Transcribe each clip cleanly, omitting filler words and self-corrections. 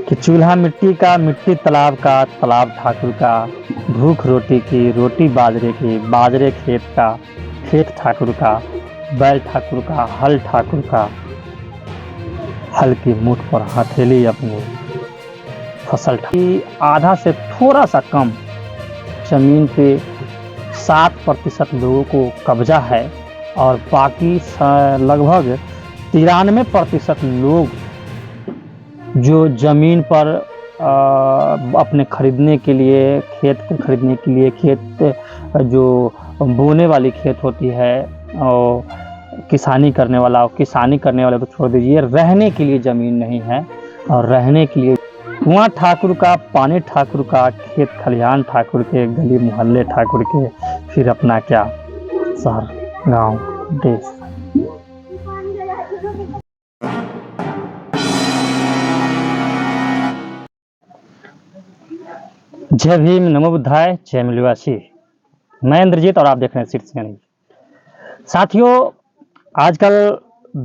कि चूल्हा मिट्टी का, मिट्टी तालाब का, तालाब ठाकुर का, भूख रोटी की, रोटी बाजरे की, बाजरे खेत का, खेत ठाकुर का, बैल ठाकुर का, हल ठाकुर का, हल की मुठ पर हथेली अपनी, फसल ठाकुर। आधा से थोड़ा सा कम जमीन पे 7% लोगों को कब्जा है और बाकी लगभग 93% लोग जो जमीन पर अपने खरीदने के लिए, खेत को खरीदने के लिए, खेत जो बोने वाली खेत होती है और किसानी करने वाले को छोड़ दीजिए, रहने के लिए ज़मीन नहीं है। और रहने के लिए कुआं ठाकुर का, पानी ठाकुर का, खेत खलिहान ठाकुर के, गली मोहल्ले ठाकुर के, फिर अपना क्या शहर, गांव, देश। जय भीम, नमो बुद्धाय, जय मिलवासी। मैं इंद्रजीत और आप देख रहे हैं शीर्ष न्यूज। साथियों, आजकल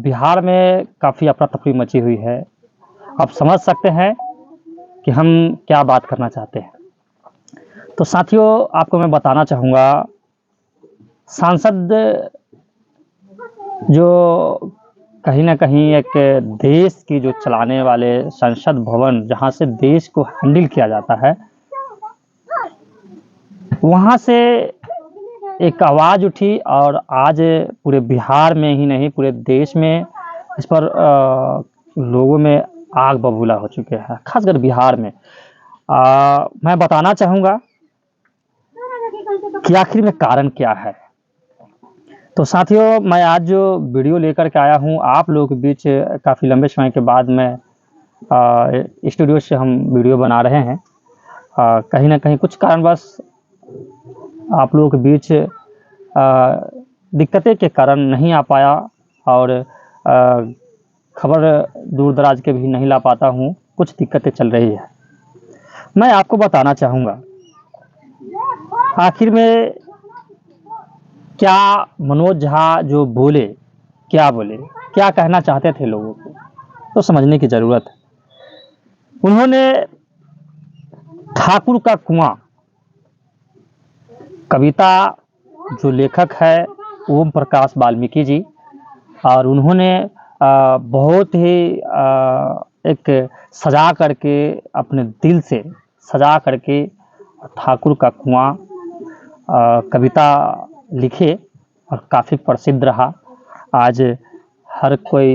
बिहार में काफ़ी अफरा तफरी मची हुई है। आप समझ सकते हैं कि हम क्या बात करना चाहते हैं। तो साथियों, आपको मैं बताना चाहूँगा, सांसद जो कहीं ना कहीं एक देश की जो चलाने वाले संसद भवन, जहाँ से देश को हैंडल किया जाता है, वहाँ से एक आवाज़ उठी और आज पूरे बिहार में ही नहीं, पूरे देश में इस पर लोगों में आग बबूला हो चुके हैं, खासकर बिहार में। मैं बताना चाहूँगा कि आखिर में कारण क्या है। तो साथियों, मैं आज जो वीडियो लेकर के आया हूँ आप लोगों के बीच, काफ़ी लंबे समय के बाद मैं स्टूडियो से हम वीडियो बना रहे हैं। कहीं ना कहीं कुछ कारणवश आप लोगों के बीच दिक्कतें के कारण नहीं आ पाया और खबर दूर दराज के भी नहीं ला पाता हूँ, कुछ दिक्कतें चल रही है। मैं आपको बताना चाहूँगा आखिर में क्या मनोज झा जो बोले, क्या बोले, क्या कहना चाहते थे लोगों को, तो समझने की ज़रूरत है। उन्होंने ठाकुर का कुआं कविता, जो लेखक है ओम प्रकाश वाल्मीकि जी, और उन्होंने बहुत ही एक सजा करके, अपने दिल से सजा करके ठाकुर का कुआं कविता लिखे और काफ़ी प्रसिद्ध रहा। आज हर कोई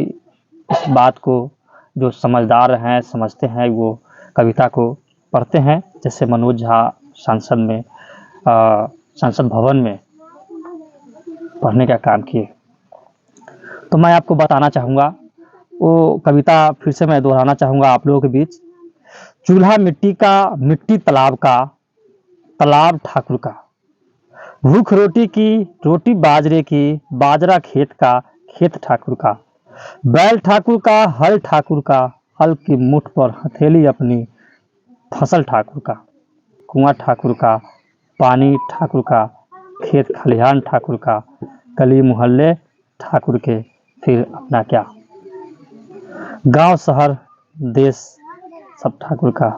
इस बात को, जो समझदार हैं, समझते हैं, वो कविता को पढ़ते हैं। जैसे मनोज झा संसद में, संसद भवन में पढ़ने का काम किए। तो मैं आपको बताना चाहूँगा वो कविता, फिर से मैं दोहराना चाहूँगा आप लोगों के बीच। चूल्हा मिट्टी का, मिट्टी तालाब का, तालाब ठाकुर का, भूख रोटी की, रोटी बाजरे की, बाजरा खेत का, खेत ठाकुर का, बैल ठाकुर का, हल ठाकुर का, हल की मुठ पर हथेली अपनी, फसल ठाकुर का, कुआं ठाकुर का, पानी ठाकुर का, खेत खलिहान ठाकुर का, गली मोहल्ले ठाकुर के, फिर अपना क्या गांव, शहर, देश, सब ठाकुर का।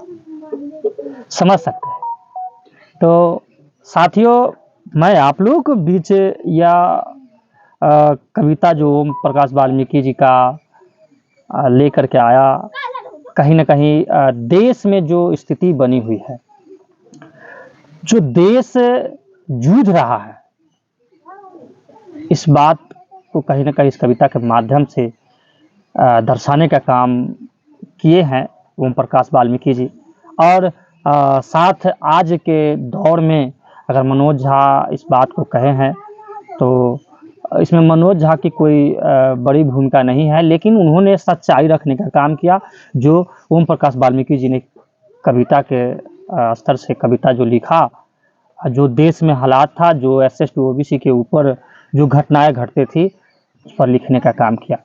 समझ सकते हैं। तो साथियों, मैं आप लोगों के बीच या कविता जो ओम प्रकाश वाल्मीकि जी का लेकर के आया, कहीं ना कहीं देश में जो स्थिति बनी हुई है, जो देश जूझ रहा है, इस बात को कहीं ना कहीं इस कविता के माध्यम से दर्शाने का काम किए हैं ओम प्रकाश वाल्मीकि जी। और साथ आज के दौर में अगर मनोज झा इस बात को कहे हैं तो इसमें मनोज झा की कोई बड़ी भूमिका नहीं है, लेकिन उन्होंने सच्चाई रखने का काम किया। जो ओम प्रकाश वाल्मीकि जी ने कविता के स्तर से कविता जो लिखा, जो देश में हालात था, जो एससी ओबीसी के ऊपर जो घटनाएं घटती थी, उस पर लिखने का काम किया।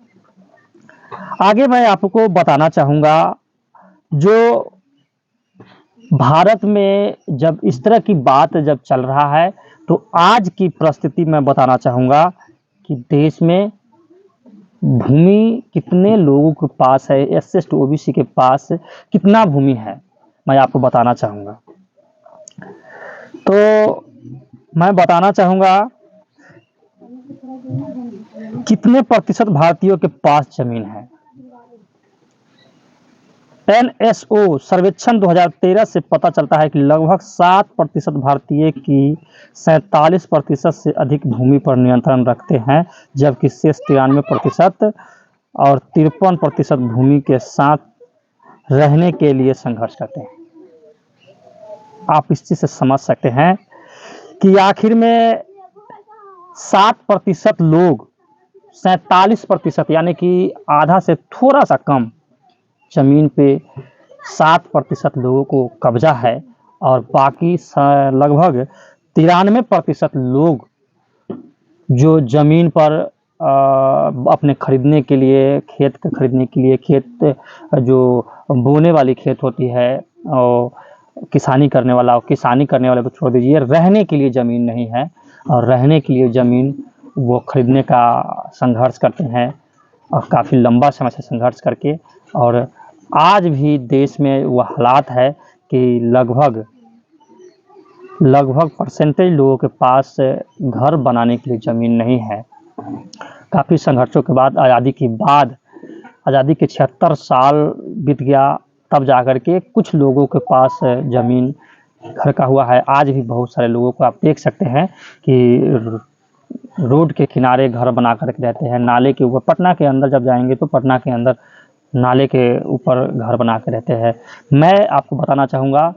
आगे मैं आपको बताना चाहूँगा, जो भारत में जब इस तरह की बात जब चल रहा है, तो आज की परिस्थिति मैं बताना चाहूँगा कि देश में भूमि कितने लोगों के पास है, एससी एसटी ओबीसी के पास कितना भूमि है, मैं आपको बताना चाहूँगा। तो मैं बताना चाहूँगा कितने प्रतिशत भारतीयों के पास जमीन है। एनएसओ सर्वेक्षण 2013 से पता चलता है कि लगभग 7% भारतीय की 47% से अधिक भूमि पर नियंत्रण रखते हैं, जबकि शेष 93% और 53% भूमि के साथ रहने के लिए संघर्ष करते हैं। आप इस चीज से समझ सकते हैं कि आखिर में 7% लोग 47% यानी कि आधा से थोड़ा सा कम जमीन पे 7% लोगों को कब्जा है और बाकी लगभग 93% लोग जो जमीन पर अपने खरीदने के लिए, खेत के खरीदने के लिए, खेत जो बोने वाली खेत होती है और किसानी करने वाला को छोड़ दीजिए, रहने के लिए ज़मीन नहीं है और रहने के लिए ज़मीन वो खरीदने का संघर्ष करते हैं और काफ़ी लंबा समय से संघर्ष करके। और आज भी देश में वो हालात है कि लगभग परसेंटेज लोगों के पास घर बनाने के लिए ज़मीन नहीं है। काफ़ी संघर्षों के बाद आज़ादी के 76 साल बीत गया, तब जाकर के कुछ लोगों के पास ज़मीन घर का हुआ है। आज भी बहुत सारे लोगों को आप देख सकते हैं कि रोड के किनारे घर बना करके रहते हैं, नाले के ऊपर। पटना के अंदर जब जाएंगे तो पटना के अंदर नाले के ऊपर घर बना के रहते हैं। मैं आपको बताना चाहूँगा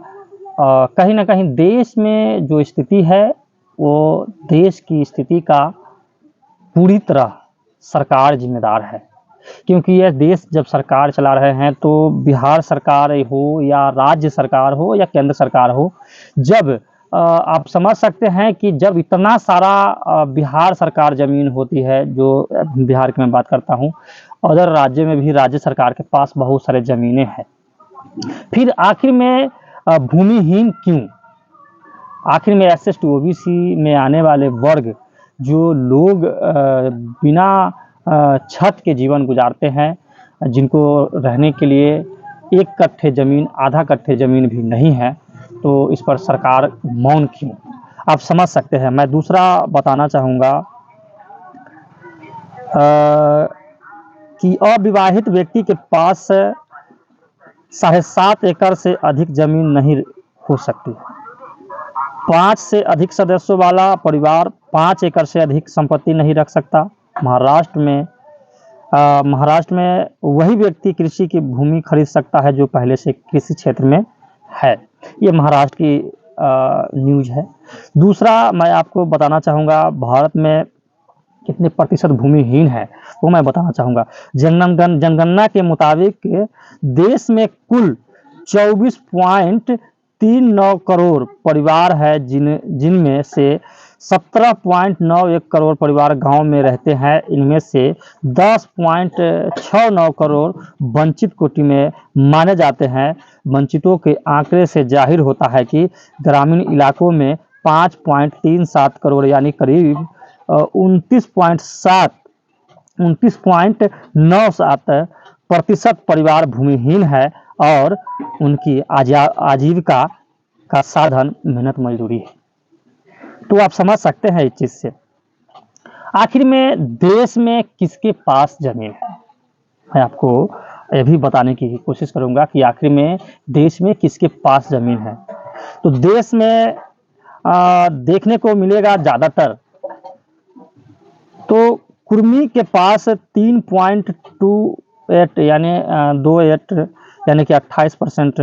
कहीं ना कहीं देश में जो स्थिति है वो देश की स्थिति का पूरी तरह सरकार जिम्मेदार है, क्योंकि यह देश जब सरकार चला रहे हैं तो बिहार सरकार हो या राज्य सरकार हो या केंद्र सरकार हो, जब आप समझ सकते हैं कि जब इतना सारा बिहार सरकार ज़मीन होती है, जो बिहार की मैं बात करता हूँ, अदर राज्य में भी राज्य सरकार के पास बहुत सारे ज़मीनें हैं, फिर आखिर में भूमिहीन क्यों? आखिर में एससी एसटी ओबीसी में आने वाले वर्ग जो लोग बिना छत के जीवन गुजारते हैं, जिनको रहने के लिए 1 कट्ठे ज़मीन, आधा कट्ठे ज़मीन भी नहीं है, तो इस पर सरकार मौन क्यों? आप समझ सकते हैं। मैं दूसरा बताना चाहूँगा कि अविवाहित व्यक्ति के पास 7.5 एकड़ से अधिक ज़मीन नहीं हो सकती। 5 से अधिक सदस्यों वाला परिवार 5 एकड़ से अधिक संपत्ति नहीं रख सकता। महाराष्ट्र में वही व्यक्ति कृषि की भूमि खरीद सकता है जो पहले से कृषि क्षेत्र में है। ये महाराष्ट्र की न्यूज़ है। दूसरा मैं आपको बताना चाहूँगा भारत में कितने प्रतिशत भूमिहीन है वो मैं बताना चाहूँगा। जनगणना के मुताबिक देश में कुल 24.39 करोड़ परिवार है, जिनमें से 17.91 करोड़ परिवार गांव में रहते हैं। इनमें से 10.69 करोड़ वंचित कोटि में माने जाते हैं। वंचितों के आंकड़े से जाहिर होता है कि ग्रामीण इलाकों में 5.37 करोड़ यानी करीब 29.97% परिवार भूमिहीन है और उनकी आजीविका का साधन मेहनत मजदूरी है। तो आप समझ सकते हैं इस चीज से। आखिर में देश में किसके पास जमीन है, मैं आपको यह भी बताने की कोशिश करूंगा कि आखिर में देश में किसके पास जमीन है। तो देश में देखने को मिलेगा ज्यादातर तो कुर्मी के पास 3.28 यानी कि 28%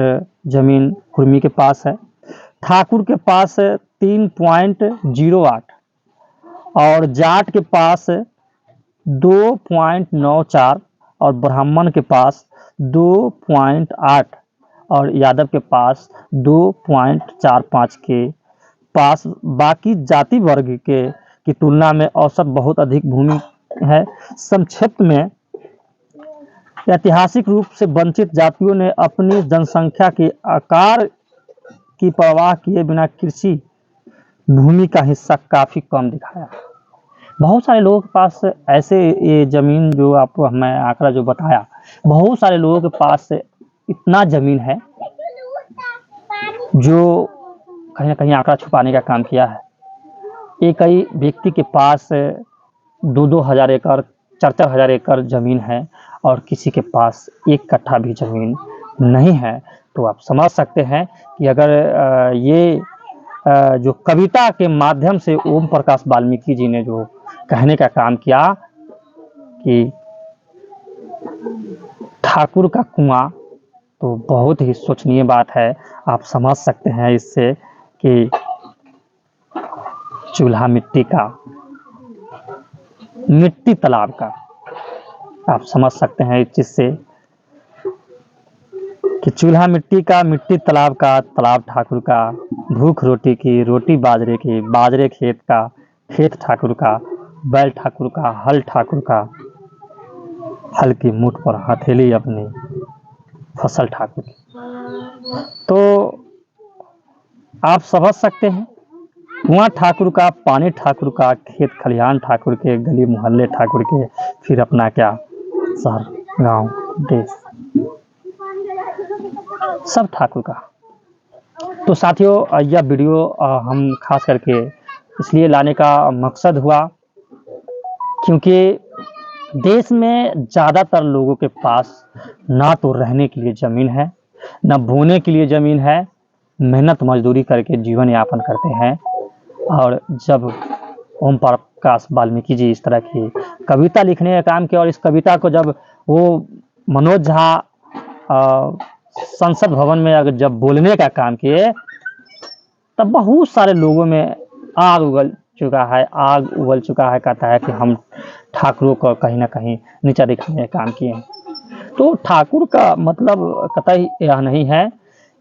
जमीन कुर्मी के पास है। ठाकुर के पास 3.08 और जाट के पास 2.94 और ब्राह्मण के पास 2.8 और यादव के पास 2.45 के पास। बाकी जाति वर्ग की तुलना में औसत बहुत अधिक भूमि है। संक्षिप्त में ऐतिहासिक रूप से वंचित जातियों ने अपनी जनसंख्या के आकार की परवाह किए बिना कृषि भूमि का हिस्सा काफी कम दिखाया। बहुत सारे लोगों के पास ऐसे ये ज़मीन जो आपको मैं आंकड़ा जो बताया, बहुत सारे लोगों के पास इतना ज़मीन है जो कहीं न कहीं आंकड़ा छुपाने का काम किया है। एक कई व्यक्ति के पास 2-2 हज़ार एकड़, 4-4 हज़ार एकड़ ज़मीन है और किसी के पास 1 कट्ठा भी ज़मीन नहीं है। तो आप समझ सकते हैं कि अगर ये जो कविता के माध्यम से ओम प्रकाश वाल्मीकि जी ने जो कहने का काम किया कि ठाकुर का कुआं, तो बहुत ही सोचनीय बात है। आप समझ सकते हैं इससे कि चूल्हा मिट्टी का, मिट्टी तालाब का, आप समझ सकते हैं इस चीज़ से कि चूल्हा मिट्टी का, मिट्टी तालाब का, तालाब ठाकुर का, भूख रोटी की, रोटी बाजरे की, बाजरे खेत का, खेत ठाकुर का, बैल ठाकुर का, हल ठाकुर का, हल की मुठ पर हथेली अपनी, फसल ठाकुर की। तो आप समझ सकते हैं, कुआं ठाकुर का, पानी ठाकुर का, खेत खलिहान ठाकुर के, गली मोहल्ले ठाकुर के, फिर अपना क्या शहर, गांव, देश, सब ठाकुर का। तो साथियों, यह वीडियो हम खास करके इसलिए लाने का मकसद हुआ क्योंकि देश में ज़्यादातर लोगों के पास ना तो रहने के लिए ज़मीन है, ना बोने के लिए ज़मीन है, मेहनत मजदूरी करके जीवन यापन करते हैं। और जब ओम प्रकाश वाल्मीकि जी इस तरह की कविता लिखने का काम किया और इस कविता को जब वो मनोज झा संसद भवन में अगर जब बोलने का काम किए, तब बहुत सारे लोगों में आग उगल चुका है। कहता है कि हम ठाकुरों को कहीं ना कहीं नीचा दिखाने का काम किए हैं। तो ठाकुर का मतलब कतई यह नहीं है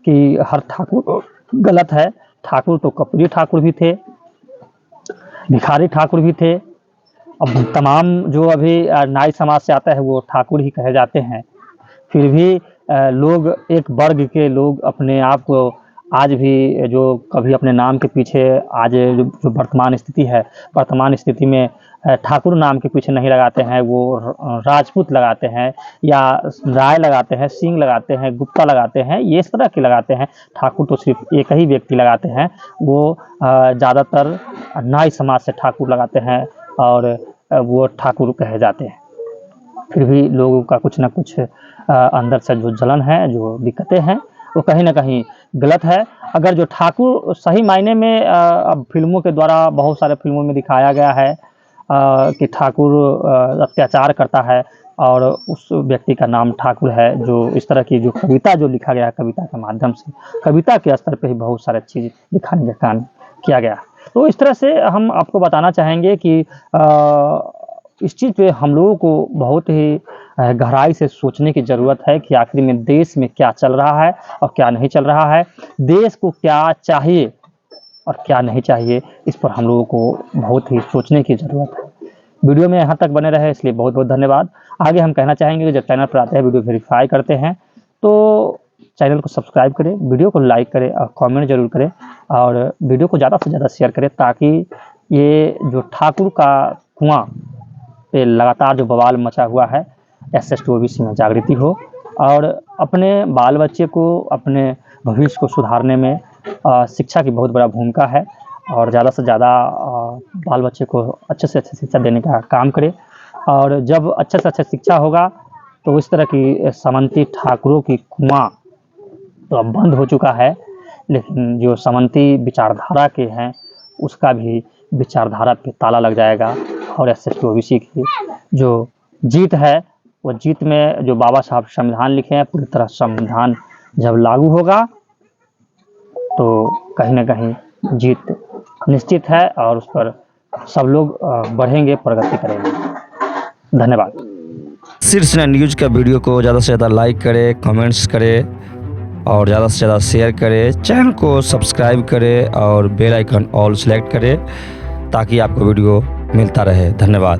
कि हर ठाकुर गलत है। ठाकुर तो कपूरी ठाकुर भी थे, भिखारी ठाकुर भी थे। अब तमाम जो अभी नाई समाज से आता है वो ठाकुर ही कहे जाते हैं। फिर भी लोग, एक वर्ग के लोग अपने आप को आज भी जो कभी अपने नाम के पीछे, आज जो वर्तमान स्थिति है, वर्तमान स्थिति में ठाकुर नाम के पीछे नहीं लगाते हैं, वो राजपूत लगाते हैं या राय लगाते हैं, सिंह लगाते हैं, गुप्ता लगाते हैं, ये इस तरह के लगाते हैं। ठाकुर तो सिर्फ एक ही व्यक्ति लगाते हैं, वो ज़्यादातर नाई समाज से ठाकुर लगाते हैं और वो ठाकुर कहे जाते हैं। फिर भी लोगों का कुछ ना कुछ अंदर से जो जलन है, जो दिक्कतें हैं, वो कहीं ना कहीं गलत है। अगर जो ठाकुर सही मायने में अब फिल्मों के द्वारा बहुत सारे फिल्मों में दिखाया गया है कि ठाकुर अत्याचार करता है और उस व्यक्ति का नाम ठाकुर है, जो इस तरह की जो कविता जो लिखा गया है, कविता के माध्यम से, कविता के स्तर पे ही बहुत सारे चीज़ दिखाने का काम किया गया। तो इस तरह से हम आपको बताना चाहेंगे कि इस चीज़ पे हम लोगों को बहुत ही गहराई से सोचने की ज़रूरत है कि आखिर में देश में क्या चल रहा है और क्या नहीं चल रहा है, देश को क्या चाहिए और क्या नहीं चाहिए, इस पर हम लोगों को बहुत ही सोचने की ज़रूरत है। वीडियो में यहाँ तक बने रहे इसलिए बहुत बहुत धन्यवाद। आगे हम कहना चाहेंगे कि जब चैनल पर आते हैं, वीडियो वेरीफाई करते हैं, तो चैनल को सब्सक्राइब करें, वीडियो को लाइक करें और कमेंट जरूर करें और वीडियो को ज़्यादा से ज़्यादा शेयर करें, ताकि ये जो ठाकुर का कुआं पे लगातार जो बवाल मचा हुआ है, SC OBC में जागृति हो और अपने बाल बच्चे को, अपने भविष्य को सुधारने में शिक्षा की बहुत बड़ा भूमिका है और ज़्यादा से ज़्यादा बाल बच्चे को अच्छे से अच्छी शिक्षा देने का काम करे। और जब अच्छे से अच्छा शिक्षा होगा तो इस तरह की सामंती ठाकुरों की कुआं तो अब बंद हो चुका है, लेकिन जो सामंती विचारधारा के हैं उसका भी विचारधारा पे ताला लग जाएगा और SC OBC की जो जीत है, वो जीत में जो बाबा साहब संविधान लिखे हैं, पूरी तरह संविधान जब लागू होगा तो कहीं ना कहीं जीत निश्चित है और उस पर सब लोग बढ़ेंगे, प्रगति करेंगे। धन्यवाद। शीर्ष न्यूज़ का वीडियो को ज़्यादा से ज़्यादा लाइक करें, कमेंट्स करें और ज़्यादा से ज़्यादा शेयर करें, चैनल को सब्सक्राइब करें और बेल आइकन ऑल सेलेक्ट करें ताकि आपको वीडियो मिलता रहे। धन्यवाद।